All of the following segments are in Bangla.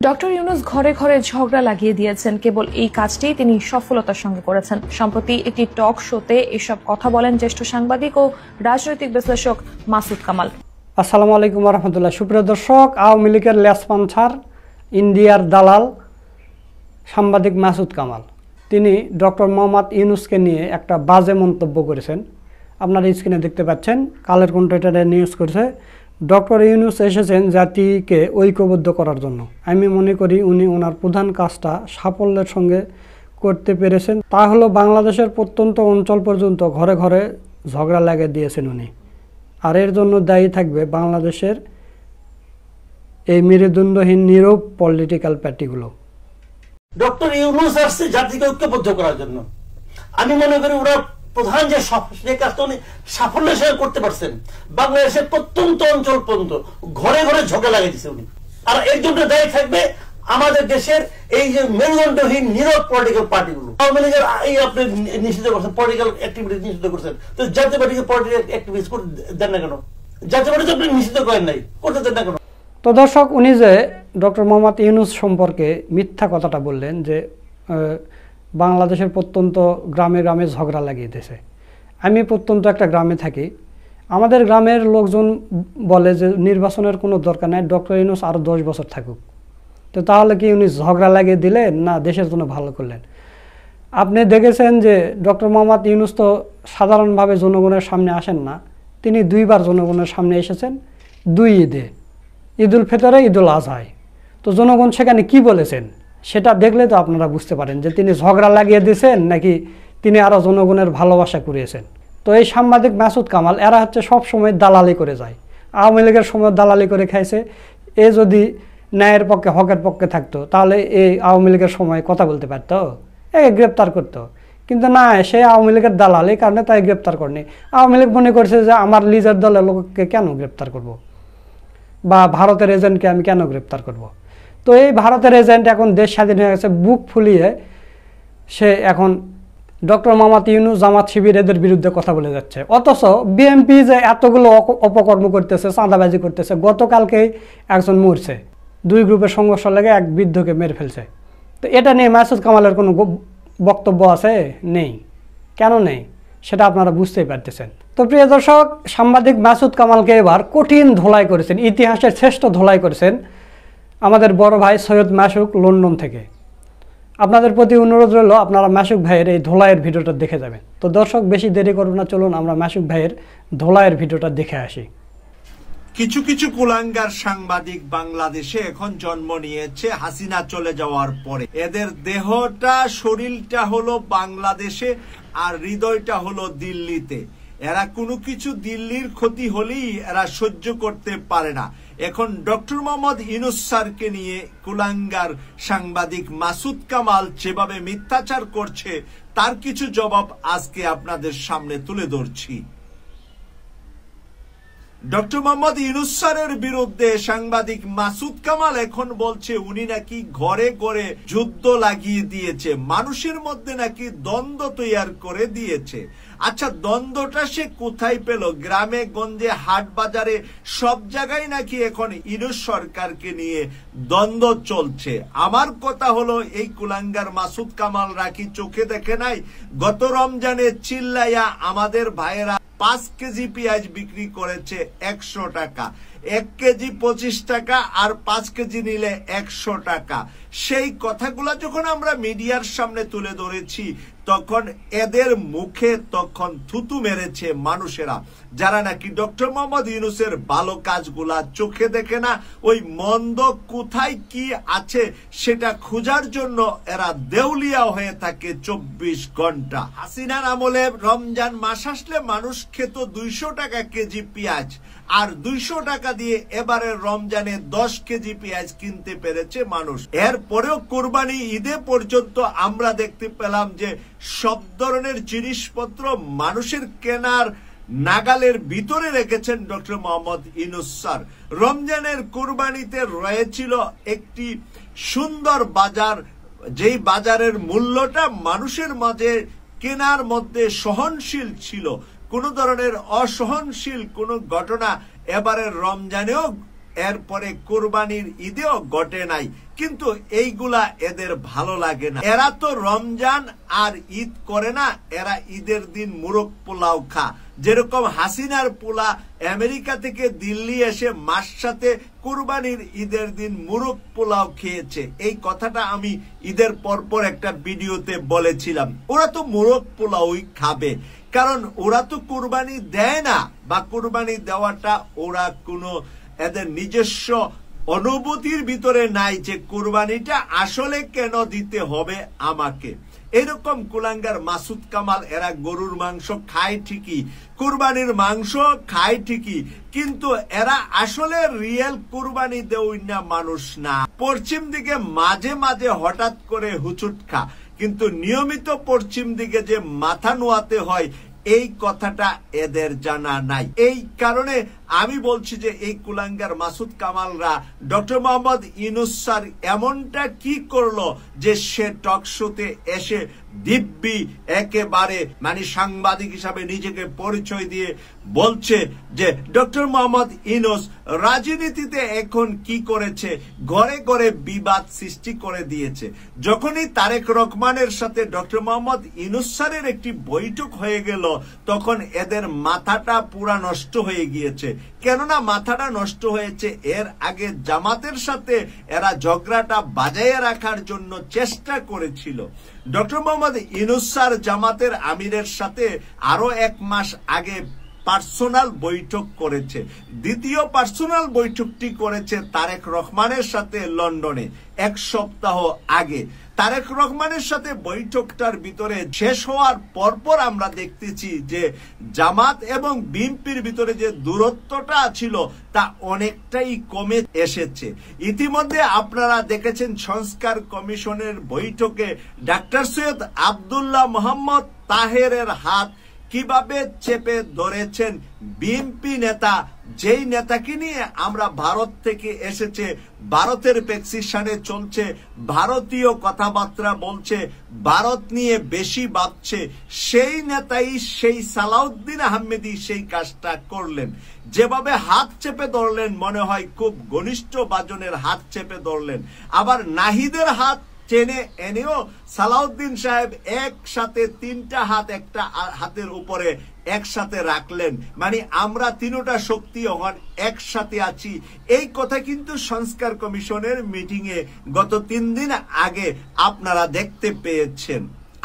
ডক্টর ইউনূস ঘরে ঘরে ঝগড়া লাগিয়ে দিয়েছেন, কেবল এই কাজটি তিনি সফলতার সঙ্গে করেছেন। সম্প্রতি একটি টক শোতে এসব কথা বলেন জ্যেষ্ঠ সাংবাদিক ও রাজনৈতিক বিশ্লেষক মাসুদ কামাল। আসসালামু আলাইকুম রহমতুল্লাহ। সুপ্রিয় দর্শক, আওয়ামী লীগের লেসপাঞ্ছার ইন্ডিয়ার দালাল সাংবাদিক মাসুদ কামাল তিনি ডক্টর মোহাম্মদ ইউনূসকে নিয়ে একটা বাজে মন্তব্য করেছেন। আপনারা স্ক্রিনে দেখতে পাচ্ছেন, কালের কণ্ঠ এটা নিউজ করেছে। ডক্টর ইউনূস এসেছেন জাতিকে ঐক্যবদ্ধ করার জন্য। আমি মনে করি উনি ওনার প্রধান কাজটা সাফল্যের সঙ্গে করতে পেরেছেন। তা হলো বাংলাদেশের প্রত্যন্ত অঞ্চল পর্যন্ত ঘরে ঘরে ঝগড়া লাগিয়ে দিয়েছেন উনি। আর এর জন্য দায়ী থাকবে বাংলাদেশের এই মেরুদণ্ডহীন নীরব পলিটিক্যাল পার্টিগুলো। ডক্টর ইউনূস আসছে জাতিকে ঐক্যবদ্ধ করার জন্য। আমি মনে করি ওরা প্রধান যে কাজটা উনি সাফল্যের সঙ্গে করতে পারছেন। বাংলাদেশের প্রত্যন্ত অঞ্চল পর্যন্ত ঘরে ঘরে ঝগড়া লাগিয়ে দিচ্ছে উনি। আর এর জন্য দায়ী থাকবে আমাদের দেশের এই যে মেরুদণ্ডহীন নীরব পলিটিক্যাল পার্টিগুলো। আওয়ামী লীগের এই আপনি নিষিদ্ধ করছেন, পলিটিক্যাল অ্যাক্টিভিটি নিষিদ্ধ করছেন, তো জাতীয় পার্টিকে পলিটিক্যাল অ্যাক্টিভিটিস করতে দেন না কেন? জাতীয় পার্টি আপনি নিষিদ্ধ করেন নাই, করতে দেন না কেন? তো দর্শক, উনি যে ডক্টর মোহাম্মদ ইউনূস সম্পর্কে মিথ্যা কথাটা বললেন যে বাংলাদেশের প্রত্যন্ত গ্রামে গ্রামে ঝগড়া লাগিয়ে দিয়েছে। আমি প্রত্যন্ত একটা গ্রামে থাকি। আমাদের গ্রামের লোকজন বলে যে নির্বাচনের কোনো দরকার নাই, ডক্টর ইউনূস আরও 10 বছর থাকুক। তো তাহলে কি উনি ঝগড়া লাগিয়ে দিলেন না দেশের জন্য ভালো করলেন? আপনি দেখেছেন যে ডক্টর মোহাম্মদ ইউনূস তো সাধারণভাবে জনগণের সামনে আসেন না। তিনি 2বার জনগণের সামনে এসেছেন, 2 ঈদে, ঈদুল ফিতরে, ঈদুল আজহায়। তো জনগণ সেখানে কি বলেছেন সেটা দেখলে তো আপনারা বুঝতে পারেন যে তিনি ঝগড়া লাগিয়ে দিয়েছেন নাকি তিনি আরও জনগণের ভালোবাসা কুড়িয়েছেন। তো এই সাংবাদিক মাসুদ কামাল এরা হচ্ছে সব সময় দালালি করে যায়। আওয়ামী লীগের সময় দালালি করে খাইছে। এ যদি ন্যায়ের পক্ষে, হকের পক্ষে থাকতো তাহলে এই আওয়ামী লীগের সময় কথা বলতে পারতো, একে গ্রেপ্তার করতো। কিন্তু না, সে আওয়ামী লীগের দালাল, এই কারণে তাই গ্রেপ্তার করেনি। আওয়ামী লীগ মনে করছে যে আমার লিজার দলের লোককে কেন গ্রেপ্তার করব, বা ভারতের এজেন্টকে আমি কেন গ্রেপ্তার করব। তো এই ভারতের এজেন্ট এখন দেশ স্বাধীন হয়ে গেছে, বুক ফুলিয়ে সে এখন ডক্টর মোহাম্মদ ইউনূস, জামাত, শিবির এদের বিরুদ্ধে কথা বলে যাচ্ছে। অথচ বিএনপি যে এতগুলো অপকর্ম করতেছে, চাঁদাবাজি করতেছে, গতকালকেই একজন মরছে, 2 গ্রুপের সংঘর্ষ লেগে এক বৃদ্ধকে মেরে ফেলছে। তো এটা নিয়ে মাসুদ কামালের কোনো বক্তব্য আছে? নেই। কেন নেই সেটা আপনারা বুঝতেই পারতেছেন। তো প্রিয় দর্শক, সাংবাদিক মাসুদ কামালকে এবার কঠিন ধোলাই করেছেন, ইতিহাসের শ্রেষ্ঠ ধোলাই করেছেন আমাদের বড় ভাই সৈয়দ মাসুক লন্ডন থেকে। আপনাদের প্রতি অনুরোধ রইল আপনারা মাসুক ভাইয়ের এই ধোলাইয়ের ভিডিওটা দেখে যাবেন। তো দর্শক, বেশি দেরি করব না, চলুন আমরা মাসুক ভাইয়ের ধোলাইয়ের ভিডিওটা দেখে আসি। কিছু কিছু কুলাঙ্গার সাংবাদিক বাংলাদেশে এখন জন্ম নিয়েছে হাসিনা চলে যাওয়ার পরে। এদের দেহটা, শরীরটা হলো বাংলাদেশে আর হৃদয়টা হলো দিল্লিতে। এরা কোনো কিছু দিল্লির ক্ষতি হলেই এরা সহ্য করতে পারে না। এখন ডক্টর মোহাম্মদ ইউনূস স্যারকে নিয়ে কুলাঙ্গার সাংবাদিক মাসুদ কামাল যেভাবে মিথ্যাচার করছে তার কিছু জবাব আজকে আপনাদের সামনে তুলে ধরছি। ডক্টর মোহাম্মদ ইউনূস স্যারের বিরুদ্ধে সাংবাদিক মাসুদ কামাল এখন বলছে উনি নাকি ঘরে ঘরে যুদ্ধ লাগিয়ে দিয়েছে, মানুষের মধ্যে নাকি দ্বন্দ্ব তৈরি করে দিয়েছে। আচ্ছা, দ্বন্দ্বটা সে কোথায় পেল? গ্রামে গঞ্জে, হাট বাজারে, সব জায়গায় নাকি এখন ইউনূস সরকারকে নিয়ে দ্বন্দ্ব চলছে। আমার কথা হলো, এই কুলাঙ্গার মাসুদ কামাল রাখি চোখে দেখে নাই? গত রমজানে চিল্লাইয়া আমাদের ভাইয়েরা 5 কেজি পেঁয়াজ বিক্রি করেছে 100 টাকা, 1 কেজি 25 টাকা, আর 5 কেজি নিলে 100 টাকা। সেই কথাগুলো যখন আমরা মিডিয়ার সামনে তুলে ধরেছি তখন এদের মুখে তখন থুতু মেরেছে মানুষেরা, যারা নাকি ডক্টর মোহাম্মদ ইউনূসের ভালো কাজগুলা চোখে দেখে না। ওই মন্দ কোথায় কি আছে সেটা খোঁজার জন্য এরা দেউলিয়া হয়ে থাকে 24 ঘন্টা। হাসিনার আমলে রমজান মাস আসলে মানুষ খেত 200 টাকা কেজি পেঁয়াজ, আর 200 টাকা দিয়ে এবারে রমজানে 10 কেজি পেঁয়াজ কিনতে পেরেছে মানুষ। এরপরেও কোরবানি ঈদে পর্যন্ত আমরা দেখতে পেলাম যে সব ধরনের জিনিসপত্র মানুষের কেনার নাগালের ভিতরে রেখেছেন ডক্টর মোহাম্মদ ইউনূস স্যার। রমজানের কোরবানিতে রয়েছিল একটি সুন্দর বাজার, যেই বাজারের মূল্যটা মানুষের মাঝে কেনার মধ্যে সহনশীল ছিল। কোন ধরনের অসহনশীল কোন ঘটনা এবারের রমজানেও এরপরে কুরবানির ঈদেও ঘটে নাই, কিন্তু এইগুলা এদের ভালো লাগে না। এরা তো রমজান আর ঈদ করে না, এরা ঈদের দিন মুরগ পোলাও খা। যেরকম হাসিনার পোলা আমেরিকা থেকে দিল্লি এসে মার সাথে কুরবানির ঈদের দিন মুরগ পোলাও খেয়েছে। এই কথাটা আমি ঈদের পরপর একটা ভিডিওতে বলেছিলাম। ওরা তো মুরগ পোলাওই খাবে, কারণ ওরা তো কুরবানি দেয় না, বা কুরবানি দেওয়াটা ওরা কোনো এদের নিজস্ব অনুভূতির ভিতরে নাই যে কুরবানিটা আসলে কেন দিতে হবে আমাকে। এরকম কুলাঙ্গার মাসুদ কামাল এরা গরুর মাংস খায় ঠিকই, কুরবানির মাংস খায় ঠিকই, কিন্তু এরা আসলে রিয়েল কুরবানি দেওই না মানুষ না। পশ্চিম দিকে মাঝে মাঝে হঠাৎ করে হুচুট খা, কিন্তু নিয়মিত পশ্চিম দিকে যে মাথা নোয়াতে হয় এই কথাটা এদের জানা নাই। এই কারণে আমি বলছি যে এই কুলাঙ্গার মাসুদ কামালরা ডক্টর মোহাম্মদ ইউনূস স্যার এমনটা কি করলো যে সে টক শোতে এসে দিব্যি একেবারে মানে সাংবাদিক হিসাবে নিজেকে পরিচয় দিয়ে বলছে যে ডক্টর মোহাম্মদ ইউনূস রাজনীতিতে এখন কি করেছে, ঘরে ঘরে বিবাদ সৃষ্টি করে দিয়েছে। যখনই তারেক রহমানের সাথে ডক্টর মোহাম্মদ ইউনূস স্যারের একটি বৈঠক হয়ে গেল, তখন এদের মাথাটা পুরা নষ্ট হয়ে গিয়েছে। কেননা মাথাটা নষ্ট হয়েছে, এর আগে জামাতের সাথে এরা ঝগড়াটা বাজায় রাখার জন্য চেষ্টা করেছিল। ডক্টর মোহাম্মদ ইউনূস স্যার জামাতের আমিরের সাথে আরো 1 মাস আগে পার্সোনাল বৈঠক করেছে। দ্বিতীয় পার্সোনাল বৈঠকটি করেছে তারেক রহমানের সাথে লন্ডনে 1 সপ্তাহ আগে। তারেক রহমানের সাথে বৈঠকটার ভিতরে শেষ হওয়ার পরপর আমরা দেখতেছি যে জামাত এবং বিএনপির ভিতরে যে দূরত্বটা ছিল তা অনেকটাই কমে এসেছে। ইতিমধ্যে আপনারা দেখেছেন সংস্কার কমিশনের বৈঠকে ডাক্তার সৈয়দ আব্দুল্লাহ মোহাম্মদ তাহেরের হাত কিভাবে চেপে ধরেছেন বিএনপি নেতা, যেই নেতাকে নিয়ে আমরা ভারত থেকে এসেছে, ভারতের প্রেসক্রিপশনে চলছে, ভারতীয় কথাবার্তা বলছে, ভারত নিয়ে বেশি ভাবছে, সেই নেতাই সেই সালাউদ্দিন আহমেদই সেই কাজটা করলেন। যেভাবে হাত চেপে ধরলেন মনে হয় খুব ঘনিষ্ঠ বাজনের হাত চেপে ধরলেন, আবার নাহিদের হাত টেনে এনেও সালাউদ্দিন সাহেব একসাথে 3টা হাত একটা হাতের উপরে একসাথে রাখলেন, মানে আমরা 3টা শক্তি এখন একসাথে আছি। এই কথা কিন্তু সংস্কার কমিশনের মিটিং এ গত 3 দিন আগে আপনারা দেখতে পেয়েছেন।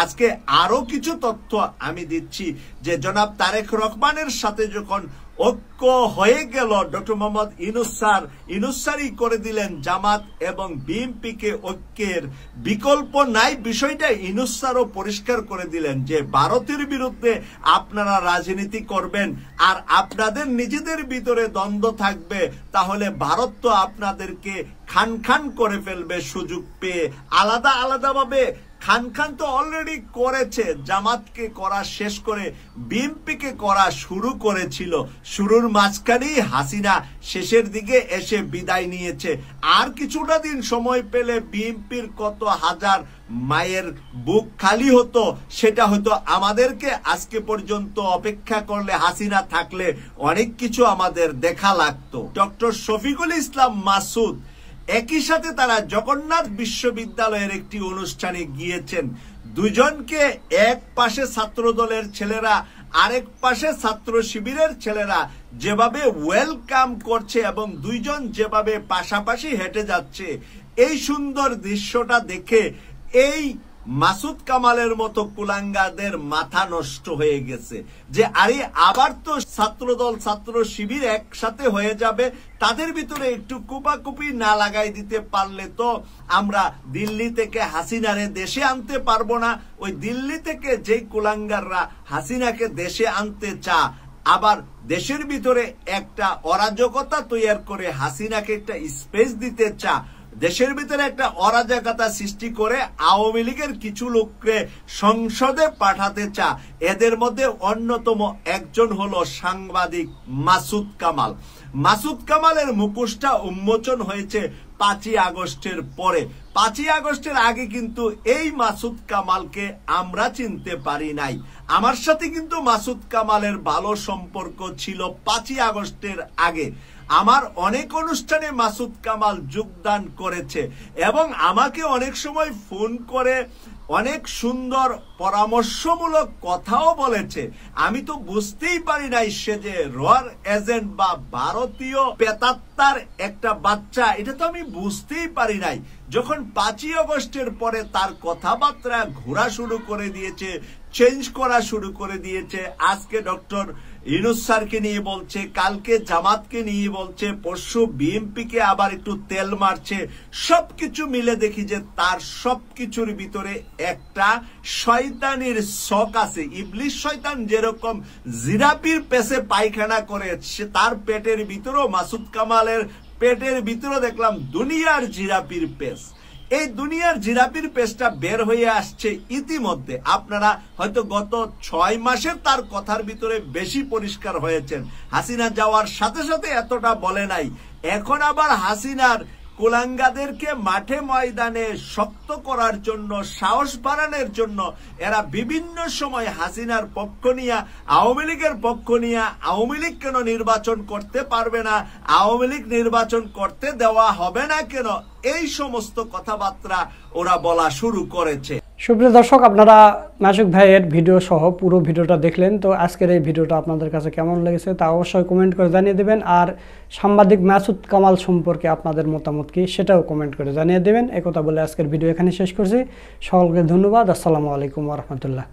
আজকে আরো কিছু তথ্য আমি দিচ্ছি যে জনাব তারেক রহমানের সাথে যখন ঐক্য হয়ে গেল, ডক্টর মোহাম্মদ ইউনূস স্যারই করে দিলেন জামাত এবং বিএনপি কে ঐক্যের বিকল্প নাই। বিষয়টা ইউনূস স্যারও পরিষ্কার করে দিলেন যে ভারতের বিরুদ্ধে আপনারা রাজনীতি করবেন আর আপনাদের নিজেদের ভিতরে দ্বন্দ্ব থাকবে, তাহলে ভারত তো আপনাদেরকে খান খান করে ফেলবে সুযোগ পেয়ে। আলাদা আলাদা ভাবে খান খান তো অলরেডি করেছে, জামাতকে করা শেষ করে বিএনপিকে করা শুরু করেছিল। শুরুর মাঝখানেই হাসিনা শেষের দিকে এসে বিদায় নিয়েছে। আর কিছুটা দিন সময় পেলে বিএনপির কত হাজার মায়ের বুক খালি হতো, সেটা হয়তো আমাদেরকে আজকে পর্যন্ত অপেক্ষা করলে হাসিনা থাকলে অনেক কিছু আমাদের দেখা লাগতো। ডক্টর শফিকুল ইসলাম মাসুদ একই সাথে তারা জগন্নাথ বিশ্ববিদ্যালয়ের একটি অনুষ্ঠানে গিয়েছেন। দুজনকে এক পাশে ছাত্র দলের ছেলেরা, আরেক পাশে ছাত্র শিবিরের ছেলেরা যেভাবে ওয়েলকাম করছে এবং দুইজন যেভাবে পাশাপাশি হেঁটে যাচ্ছে, এই সুন্দর দৃশ্যটা দেখে এই মাসুদ কামালের মতো কুলাঙ্গাদের মাথা নষ্ট হয়ে গেছে যে আরে আবার তো ছাত্রদল ছাত্র শিবির একসাথে হয়ে যাবে, তাদের ভিতরে একটু কুপাকুপি না লাগাই দিতে পারলে তো আমরা দিল্লি থেকে হাসিনারে দেশে আনতে পারবো না। ওই দিল্লি থেকে যেই কুলাঙ্গাররা হাসিনাকে দেশে আনতে চা, আবার দেশের ভিতরে একটা অরাজকতা তৈরি করে হাসিনাকে একটা স্পেস দিতে চা, দেশের ভিতরে একটা অরাজকতা সৃষ্টি করে আওয়ামী লীগের কিছু লোককে সংসদে পাঠাতে চা, এদের মধ্যে অন্যতম একজন হলো সাংবাদিক মাসুদ কামাল। মাসুদ কামালের মুখোশটা উন্মোচন হয়েছে 5ই আগস্টের পরে। 5ই আগস্টের আগে কিন্তু এই মাসুদ কামালকে আমরা চিনতে পারি নাই। আমার সাথে কিন্তু মাসুদ কামালের ভালো সম্পর্ক ছিল 5ই আগস্টের আগে। আমার অনেক অনুষ্ঠানে মাসুদ কামাল যোগদান করেছে এবং আমাকে অনেক সময় ফোন করে অনেক সুন্দর পরামর্শমূলক কথাও বলেছে। আমি তো বুঝতেই পারি নাই সে যে রয়ার এজেন্ট বা ভারতীয় প্রেতাত্মার একটা বাচ্চা, এটা তো আমি বুঝতেই পারি নাই। যখন 5ই আগস্টের পরে তার কথাবার্তা ঘোরা শুরু করে দিয়েছে, চেঞ্জ করা শুরু করে দিয়েছে, আজকে ডক্টর ইউনূস স্যারকে নিয়ে বলছে, কালকে জামাতকে নিয়ে বলছে, পরশু বিএনপিকে আবার একটু তেল মারছে, সবকিছু মিলে দেখি যে তার সবকিছুর ভিতরে একটা শয়তানির শখ আছে। ইবলিশ শয়তান যেরকম জিরাপির পেছে পায়খানা করে, সে তার পেটের ভিতরেও, মাসুদ কামালের পেটের ভিতরেও দেখলাম দুনিয়ার জিরাপির পেস। এই দুনিয়ার জিরাপির পেস্টটা বের হয়ে আসছে ইতিমধ্যে। আপনারা হয়তো গত 6 মাসের তার কথার ভিতরে বেশি পরিষ্কার হয়েছেন। হাসিনা যাওয়ার সাথে সাথে এতটা বলে নাই। এখন আবার হাসিনার কুলাঙ্গাদেরকে মাঠে ময়দানে শক্ত করার জন্য, সাহস বাড়ানোর জন্য এরা বিভিন্ন সময় হাসিনার পক্ষ নিয়ে, আওয়ামী লীগের পক্ষ নিয়ে, আওয়ামী লীগ কেন নির্বাচন করতে পারবে না, আওয়ামী লীগ নির্বাচন করতে দেওয়া হবে না কেন, এই সমস্ত কথাবার্তা ওরা বলা শুরু করেছে। সুপ্রিয় দর্শক, আপনারা মাসুক ভাইয়ের ভিডিও সহ পুরো ভিডিওটা দেখলেন। তো আজকের এই ভিডিওটা আপনাদের কাছে কেমন লেগেছে তা অবশ্যই কমেন্ট করে জানিয়ে দেবেন। আর সাংবাদিক মাসুদ কামাল সম্পর্কে আপনাদের মতামত কি সেটাও কমেন্ট করে জানিয়ে দেবেন। একথা বলে আজকের ভিডিও এখানে শেষ করছি। সকলকে ধন্যবাদ। আসসালামু আলাইকুম ওয়া রাহমাতুল্লাহ।